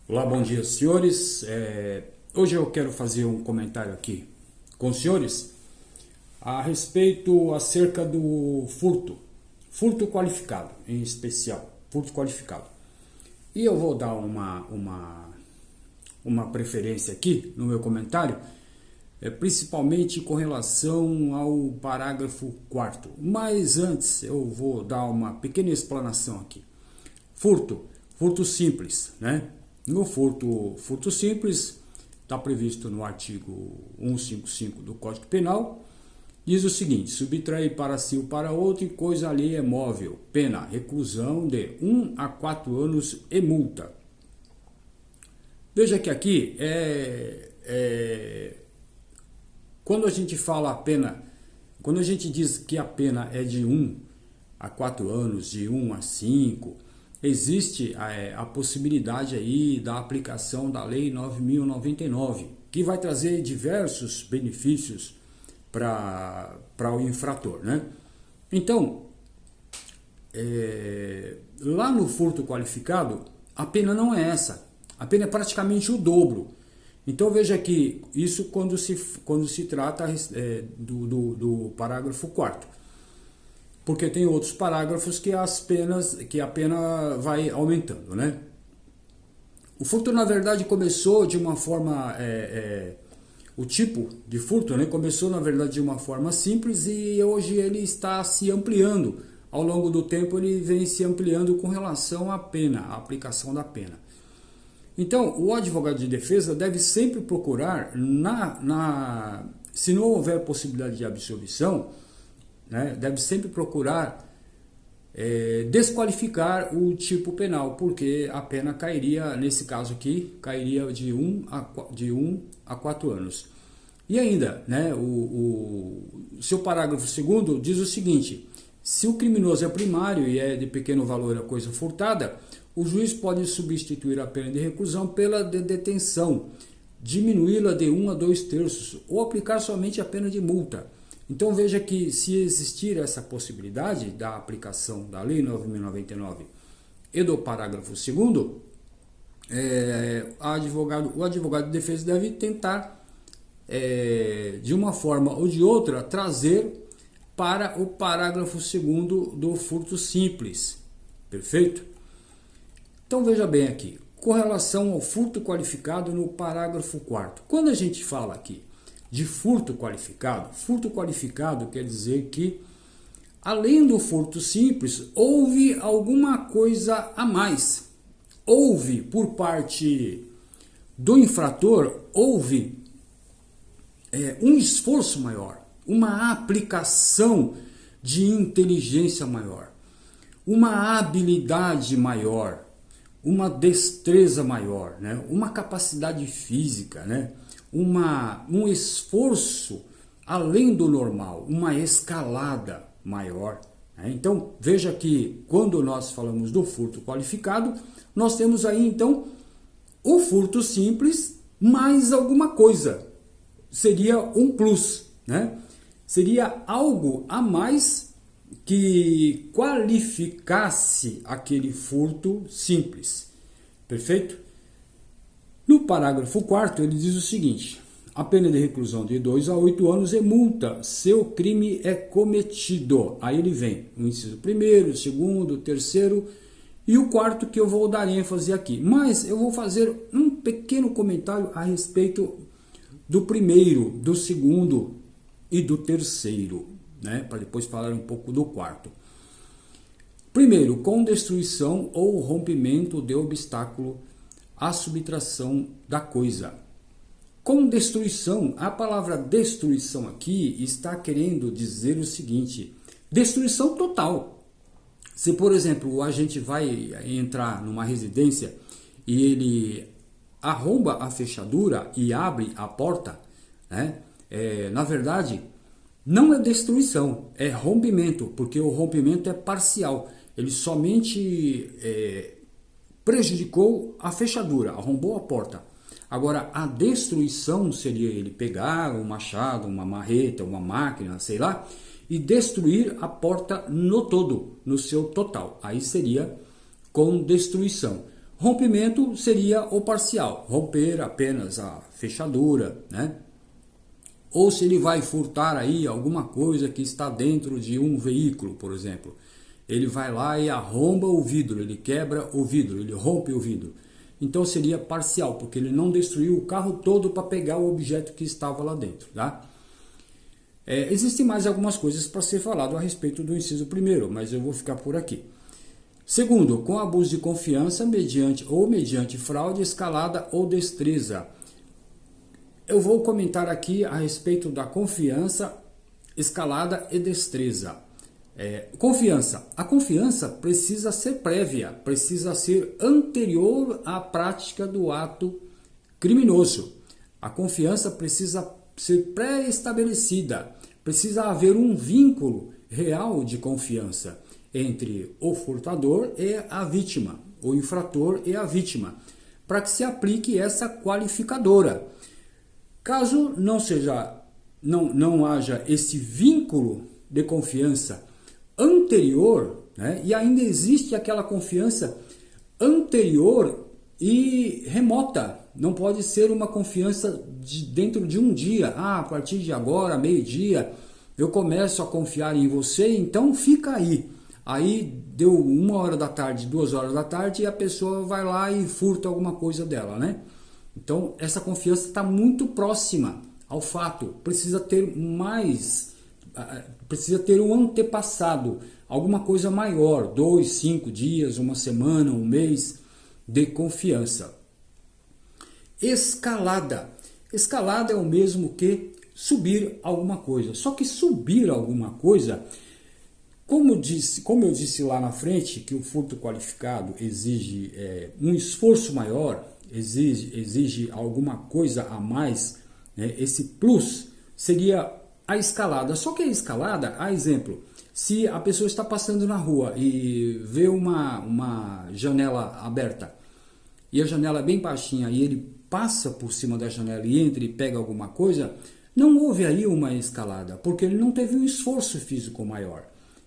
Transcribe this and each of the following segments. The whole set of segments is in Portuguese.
Olá, bom dia, senhores. Hoje eu quero fazer um comentário aqui com os senhores a respeito acerca do furto qualificado, em especial, furto qualificado. E eu vou dar uma preferência aqui no meu comentário, principalmente com relação ao parágrafo 4º. Mas antes eu vou dar uma pequena explanação aqui. Furto simples, né? No furto simples, está previsto no artigo 155 do Código Penal, diz o seguinte: subtrair para si ou para outro em coisa alheia móvel, pena, reclusão de 1 a 4 anos e multa. Veja que aqui, quando a gente fala a pena, quando a gente diz que a pena é de 1 a 4 anos, de 1 a 5, existe a possibilidade aí da aplicação da Lei 9.099, que vai trazer diversos benefícios para o infrator, né? Então, lá no furto qualificado, a pena não é essa. A pena é praticamente o dobro. Então veja que isso quando se trata do parágrafo 4º. Porque tem outros parágrafos que a pena vai aumentando, né? O furto, na verdade, começou de uma forma... o tipo de furto, né, começou, na verdade, de uma forma simples e hoje ele está se ampliando. Ao longo do tempo ele vem se ampliando com relação à pena, à aplicação da pena. Então, o advogado de defesa deve sempre procurar, se não houver possibilidade de absolvição, né, deve sempre procurar desqualificar o tipo penal, porque a pena cairia, nesse caso aqui, cairia de 1 a 4 anos. E ainda, né, o seu parágrafo 2º diz o seguinte: se o criminoso é primário e é de pequeno valor a coisa furtada, o juiz pode substituir a pena de reclusão pela de detenção, diminuí-la de 1 a 2/3 ou aplicar somente a pena de multa. Então veja que se existir essa possibilidade da aplicação da Lei 9.099 e do parágrafo 2º, o advogado de defesa deve tentar, de uma forma ou de outra, trazer para o parágrafo 2º do furto simples. Perfeito? Então veja bem aqui, com relação ao furto qualificado no parágrafo 4º. Quando a gente fala aqui de furto qualificado quer dizer que, além do furto simples, houve alguma coisa a mais. Houve, por parte do infrator, um esforço maior, uma aplicação de inteligência maior, uma habilidade maior, uma destreza maior, né? Uma capacidade física, né? Um esforço além do normal, uma escalada maior, né? Então veja que quando nós falamos do furto qualificado, nós temos aí então o furto simples mais alguma coisa, seria um plus, né? Seria algo a mais que qualificasse aquele furto simples. Perfeito? No parágrafo 4º ele diz o seguinte: a pena de reclusão de 2 a 8 anos e multa se o crime é cometido. Aí ele vem o inciso 1º, 2º, 3º e o 4º, que eu vou dar ênfase aqui. Mas eu vou fazer um pequeno comentário a respeito do 1º, do 2º e do 3º, né? Para depois falar um pouco do 4º. Primeiro, com destruição ou rompimento de obstáculo à subtração da coisa. Com destruição, a palavra destruição aqui está querendo dizer o seguinte: destruição total. Se, por exemplo, o agente vai entrar numa residência e ele arromba a fechadura e abre a porta, né? Na verdade, não é destruição, é rompimento, porque o rompimento é parcial. Ele somente prejudicou a fechadura, arrombou a porta. Agora, a destruição seria ele pegar um machado, uma marreta, uma máquina, sei lá, e destruir a porta no todo, no seu total. Aí seria com destruição. Rompimento seria o parcial, romper apenas a fechadura, né? Ou se ele vai furtar aí alguma coisa que está dentro de um veículo, por exemplo. Ele vai lá e arromba o vidro, ele quebra o vidro, ele rompe o vidro. Então seria parcial, porque ele não destruiu o carro todo para pegar o objeto que estava lá dentro, tá? Existem mais algumas coisas para ser falado a respeito do inciso primeiro, mas eu vou ficar por aqui. Segundo, com abuso de confiança mediante fraude, escalada ou destreza. Eu vou comentar aqui a respeito da confiança, escalada e destreza. Confiança. A confiança precisa ser prévia, precisa ser anterior à prática do ato criminoso. A confiança precisa ser pré-estabelecida, precisa haver um vínculo real de confiança entre o furtador e a vítima, o infrator e a vítima, para que se aplique essa qualificadora. Caso não haja esse vínculo de confiança anterior, né, e ainda existe aquela confiança anterior e remota, não pode ser uma confiança dentro de um dia. A partir de agora, meio-dia, eu começo a confiar em você, então fica aí. Aí deu 1h da tarde, 2h da tarde e a pessoa vai lá e furta alguma coisa dela, né? Então essa confiança está muito próxima ao fato, precisa ter um antepassado, alguma coisa maior, 2, 5 dias, uma semana, um mês de confiança. Escalada. Escalada é o mesmo que subir alguma coisa. Só que subir alguma coisa, como eu disse lá na frente, que o furto qualificado exige um esforço maior, exige alguma coisa a mais, né? Esse plus seria a escalada. Só que a escalada, a exemplo, se a pessoa está passando na rua e vê uma janela aberta e a janela é bem baixinha e ele passa por cima da janela e entra e pega alguma coisa, não houve aí uma escalada, porque ele não teve um esforço físico maior.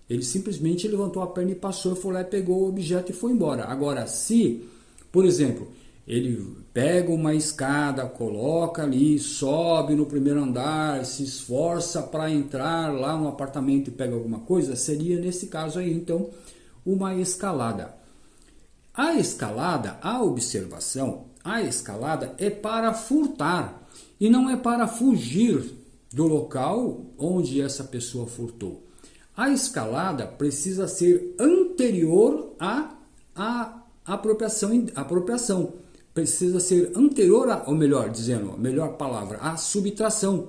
Ele simplesmente levantou a perna e passou, foi lá e pegou o objeto e foi embora. Agora, se, por exemplo, ele pega uma escada, coloca ali, sobe no primeiro andar, se esforça para entrar lá no apartamento e pega alguma coisa, seria nesse caso aí, então, uma escalada. A escalada, a observação, a escalada é para furtar e não é para fugir do local onde essa pessoa furtou. A escalada precisa ser anterior à apropriação. Precisa ser anterior ou melhor dizendo, a melhor palavra, à subtração.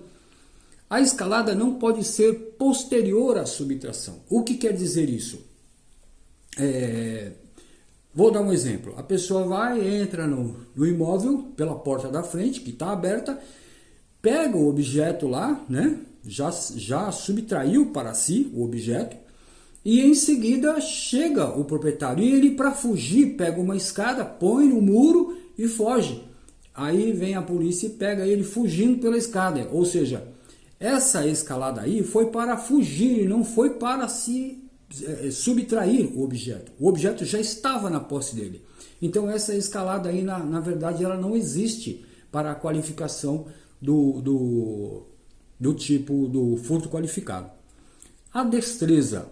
A escalada não pode ser posterior à subtração. O que quer dizer isso? Vou dar um exemplo. A pessoa entra no imóvel pela porta da frente, que está aberta, pega o objeto lá, né? Já subtraiu para si o objeto, e em seguida chega o proprietário e ele, para fugir, pega uma escada, põe no muro e foge. Aí vem a polícia e pega ele fugindo pela escada. Ou seja, essa escalada aí foi para fugir e não foi para se subtrair o objeto. O objeto já estava na posse dele. Então essa escalada aí, na verdade, ela não existe para a qualificação do tipo do furto qualificado. A destreza.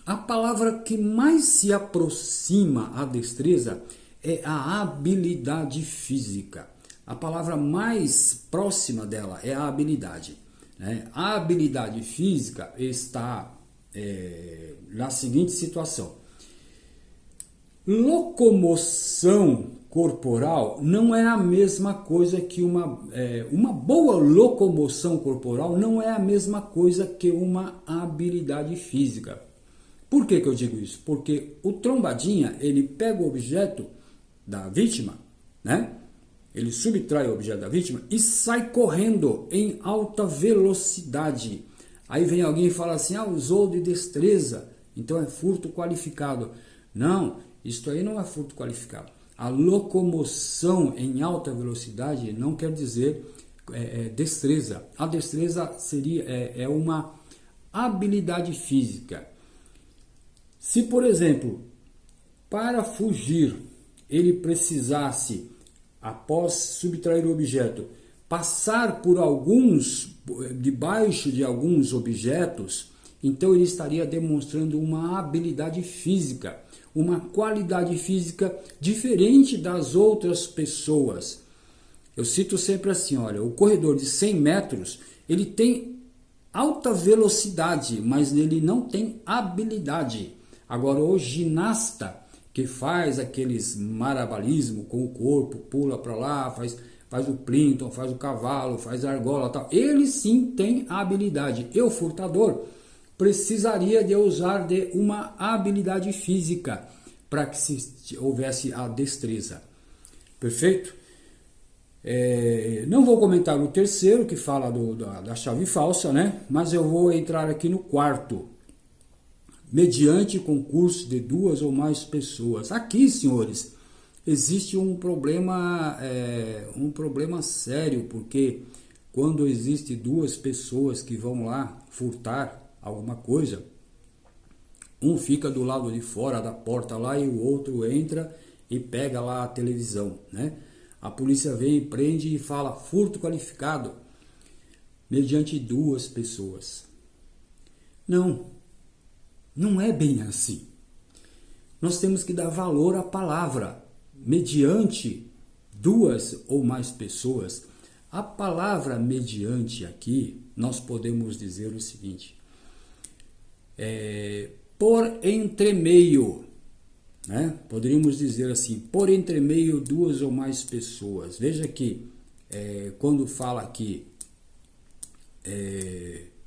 A palavra que mais se aproxima à destreza é a habilidade física. A palavra mais próxima dela é a habilidade, né? A habilidade física está na seguinte situação. Locomoção corporal não é a mesma coisa que uma boa locomoção corporal não é a mesma coisa que uma habilidade física. Por que eu digo isso? Porque o trombadinha, ele pega o objeto da vítima, né? Ele subtrai o objeto da vítima e sai correndo em alta velocidade. Aí vem alguém e fala assim, usou de destreza, então é furto qualificado. Não, isso aí não é furto qualificado. A locomoção em alta velocidade não quer dizer destreza. A destreza seria uma habilidade física. Se, por exemplo, para fugir, ele precisasse, após subtrair o objeto, passar por debaixo de alguns objetos, então ele estaria demonstrando uma habilidade física, uma qualidade física diferente das outras pessoas. Eu cito sempre assim, olha, o corredor de 100 metros, ele tem alta velocidade, mas ele não tem habilidade. Agora, o ginasta que faz aqueles malabarismo com o corpo, pula para lá, faz o plinton, faz o cavalo, faz a argola, tal, ele sim tem habilidade. E o furtador precisaria de usar de uma habilidade física para que houvesse a destreza. Perfeito? Não vou comentar o terceiro, que fala da chave falsa, né? Mas eu vou entrar aqui no quarto. Mediante concurso de 2 ou mais pessoas. Aqui, senhores, existe um problema sério, porque quando existe 2 pessoas que vão lá furtar alguma coisa, um fica do lado de fora da porta lá e o outro entra e pega lá a televisão, né? A polícia vem, prende e fala furto qualificado mediante 2 pessoas. Não é bem assim. Nós temos que dar valor à palavra. Mediante 2 ou mais pessoas, a palavra mediante aqui, nós podemos dizer o seguinte: por entremeio, né? Poderíamos dizer assim, por entremeio 2 ou mais pessoas. Veja que quando fala aqui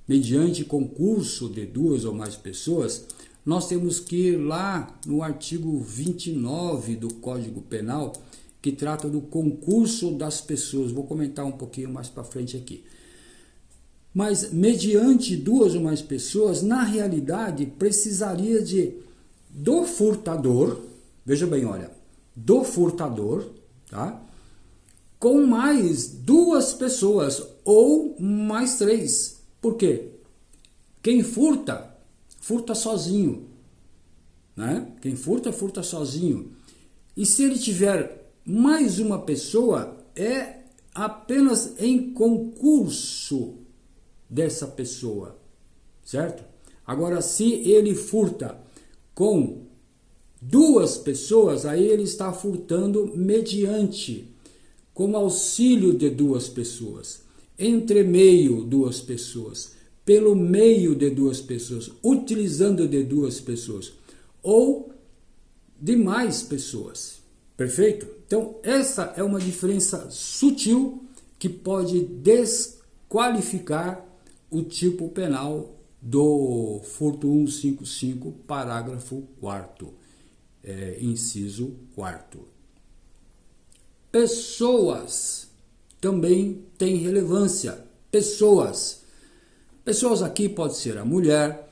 mediante concurso de 2 ou mais pessoas, nós temos que ir lá no artigo 29 do Código Penal, que trata do concurso das pessoas. Vou comentar um pouquinho mais para frente aqui. Mas mediante 2 ou mais pessoas, na realidade, precisaria do furtador, veja bem, olha, do furtador, tá? Com mais 2 pessoas ou mais 3. Por quê? Quem furta, furta sozinho, né? Quem furta, furta sozinho. E se ele tiver mais uma pessoa, é apenas em concurso dessa pessoa, certo? Agora, se ele furta com 2 pessoas, aí ele está furtando mediante, com auxílio de 2 pessoas, entre meio 2 pessoas, pelo meio de 2 pessoas, utilizando de 2 pessoas, ou de mais pessoas. Perfeito? Então, essa é uma diferença sutil que pode desqualificar o tipo penal do furto 155, parágrafo 4º, inciso 4º. Pessoas também têm relevância. Pessoas aqui pode ser a mulher,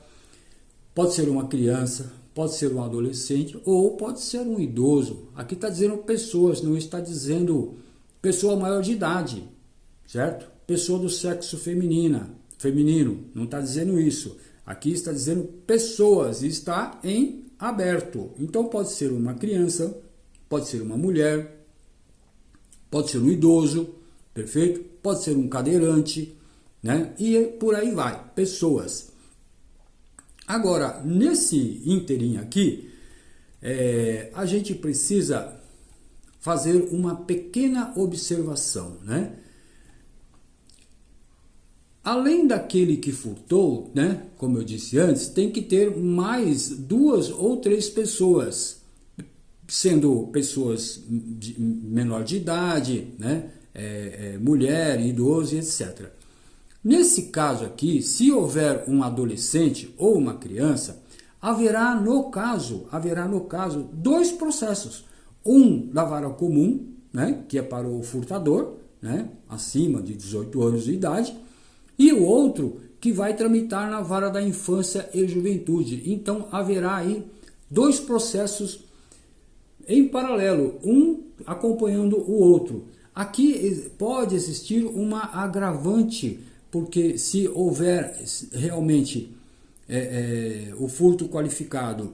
pode ser uma criança, pode ser um adolescente ou pode ser um idoso. Aqui está dizendo pessoas, não está dizendo pessoa maior de idade, certo? Pessoa do sexo feminino, não está dizendo isso. Aqui está dizendo pessoas, está em aberto. Então pode ser uma criança, pode ser uma mulher, pode ser um idoso, perfeito? Pode ser um cadeirante, né? E por aí vai, pessoas. Agora, nesse inteirinho aqui, a gente precisa fazer uma pequena observação, né? Além daquele que furtou, né, como eu disse antes, tem que ter mais 2 ou 3 pessoas, sendo pessoas menor de idade, né, mulher, idoso, etc. Nesse caso aqui, se houver um adolescente ou uma criança, haverá no caso 2 processos. Um da vara comum, né, que é para o furtador, né, acima de 18 anos de idade, e o outro que vai tramitar na vara da infância e juventude. Então haverá aí 2 processos em paralelo, um acompanhando o outro. Aqui pode existir uma agravante, porque se houver realmente o furto qualificado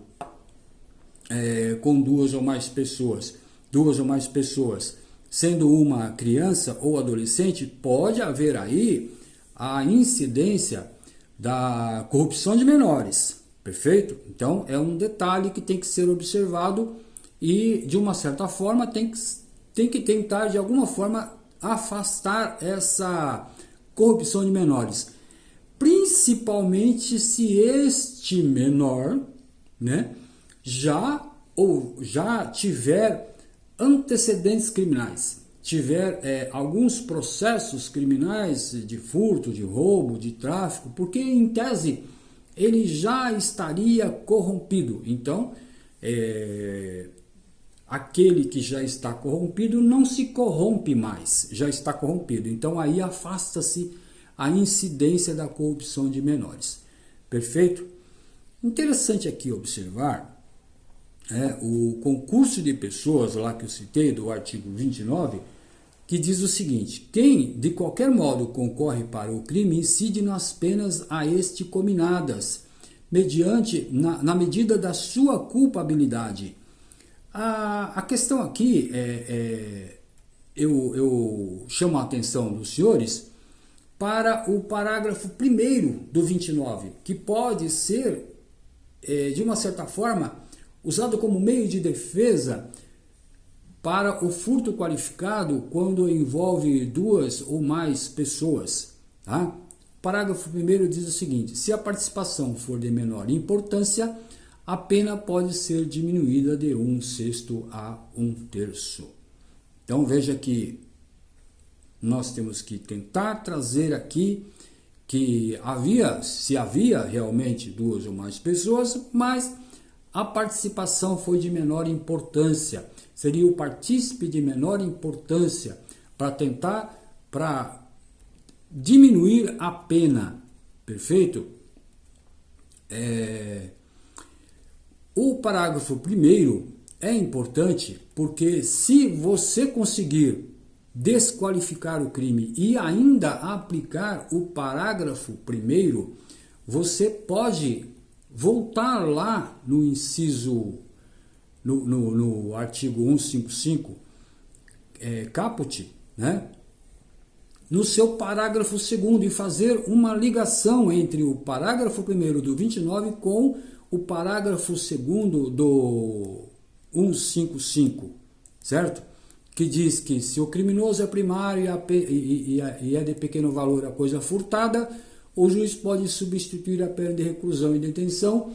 com 2 ou mais pessoas duas ou mais pessoas, sendo uma criança ou adolescente, pode haver aí a incidência da corrupção de menores, perfeito? Então é um detalhe que tem que ser observado e de uma certa forma tem que tentar de alguma forma afastar essa corrupção de menores, principalmente se este menor, né, já tiver antecedentes criminais, tiver alguns processos criminais de furto, de roubo, de tráfico, porque em tese ele já estaria corrompido. Então, aquele que já está corrompido não se corrompe mais, já está corrompido. Então aí afasta-se a incidência da corrupção de menores. Perfeito? Interessante aqui observar o concurso de pessoas lá que eu citei do artigo 29, que diz o seguinte: quem de qualquer modo concorre para o crime incide nas penas a este cominadas, mediante na medida da sua culpabilidade. A questão aqui eu chamo a atenção dos senhores para o parágrafo 1º do 29, que pode ser, de uma certa forma, usado como meio de defesa para o furto qualificado quando envolve duas ou mais pessoas. Tá? O parágrafo 1º diz o seguinte: se a participação for de menor importância, a pena pode ser diminuída de 1/6 a 1/3. Então veja que nós temos que tentar trazer aqui que se havia realmente duas ou mais pessoas, mas a participação foi de menor importância. Seria o partícipe de menor importância para diminuir a pena. Perfeito? O parágrafo 1º é importante porque se você conseguir desqualificar o crime e ainda aplicar o parágrafo 1º, você pode voltar lá no inciso, no artigo 155, caput, né? No seu parágrafo 2º e fazer uma ligação entre o parágrafo 1º do 29 com o parágrafo 2º do 155, certo? Que diz que se o criminoso é primário e é de pequeno valor a coisa furtada, o juiz pode substituir a pena de reclusão e detenção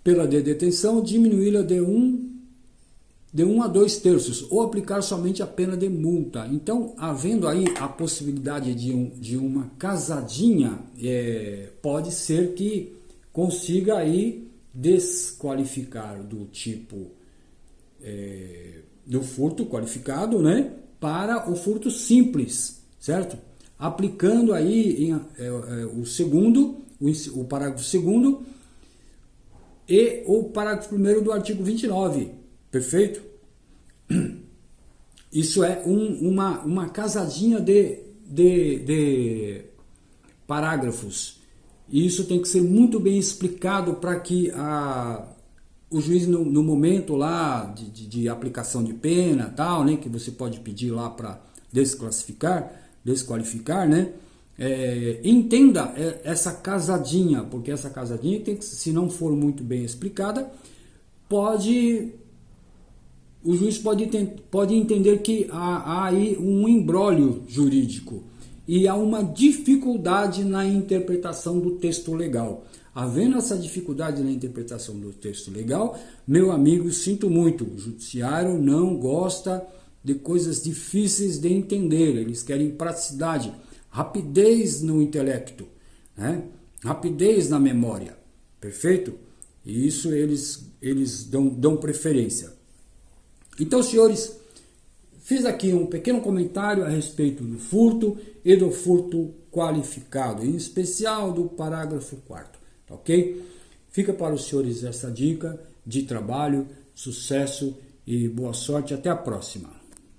pela de detenção, diminuí-la de 1 a 2/3, ou aplicar somente a pena de multa. Então, havendo aí a possibilidade de uma casadinha, pode ser que consiga aí desqualificar do tipo do furto qualificado, né, para o furto simples, certo? Aplicando aí o parágrafo 2º e o parágrafo 1º do artigo 29, perfeito? Isso é uma casadinha de parágrafos, e isso tem que ser muito bem explicado para que o juiz no momento lá de aplicação de pena, tal, né, que você pode pedir lá para desqualificar, né, entenda essa casadinha, porque essa casadinha tem que, se não for muito bem explicada, o juiz pode entender que há aí um imbróglio jurídico e há uma dificuldade na interpretação do texto legal. Havendo essa dificuldade na interpretação do texto legal, meu amigo, sinto muito, o judiciário não gosta de coisas difíceis de entender, eles querem praticidade, rapidez no intelecto, né? Rapidez na memória, perfeito? E isso eles dão preferência. Então, senhores, fiz aqui um pequeno comentário a respeito do furto e do furto qualificado, em especial do parágrafo 4º. Ok? Fica para os senhores essa dica de trabalho, sucesso e boa sorte. Até a próxima.